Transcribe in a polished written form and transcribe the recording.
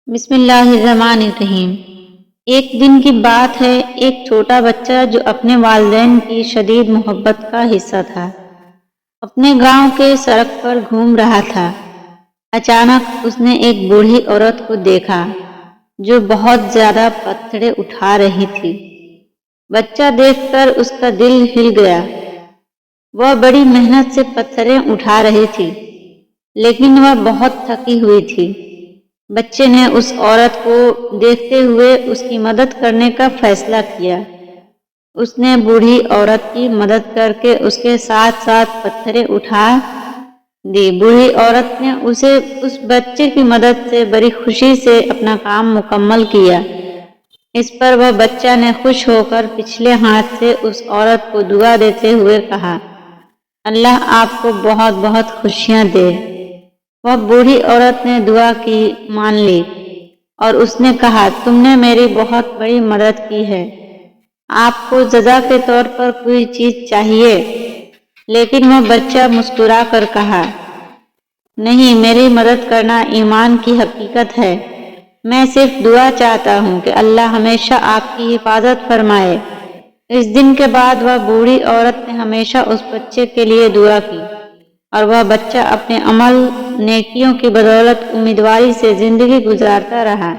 بسم اللہ الرحمن الرحیم۔ ایک دن کی بات ہے، ایک چھوٹا بچہ جو اپنے والدین کی شدید محبت کا حصہ تھا، اپنے گاؤں کے سڑک پر گھوم رہا تھا۔ اچانک اس نے ایک بوڑھی عورت کو دیکھا جو بہت زیادہ پتھریں اٹھا رہی تھی۔ بچہ دیکھ کر اس کا دل ہل گیا۔ وہ بڑی محنت سے پتھریں اٹھا رہی تھی، لیکن وہ بہت تھکی ہوئی تھی۔ بچے نے اس عورت کو دیکھتے ہوئے اس کی مدد کرنے کا فیصلہ کیا۔ اس نے بوڑھی عورت کی مدد کر کے اس کے ساتھ ساتھ پتھریں اٹھا دی۔ بوڑھی عورت نے اس بچے کی مدد سے بڑی خوشی سے اپنا کام مکمل کیا۔ اس پر وہ بچہ نے خوش ہو کر پچھلے ہاتھ سے اس عورت کو دعا دیتے ہوئے کہا، اللہ آپ کو بہت بہت خوشیاں دے۔ وہ بوڑھی عورت نے دعا کی مان لی اور اس نے کہا، تم نے میری بہت بڑی مدد کی ہے۔ آپ کو جزا کے طور پر کوئی چیز چاہیے؟ لیکن وہ بچہ مسکرا کر کہا، نہیں، میری مدد کرنا ایمان کی حقیقت ہے۔ میں صرف دعا چاہتا ہوں کہ اللہ ہمیشہ آپ کی حفاظت فرمائے۔ اس دن کے بعد وہ بوڑھی عورت نے ہمیشہ اس بچے کے لیے دعا کی اور وہ بچہ اپنے عمل نیکیوں کی بدولت امیدواری سے زندگی گزارتا رہا۔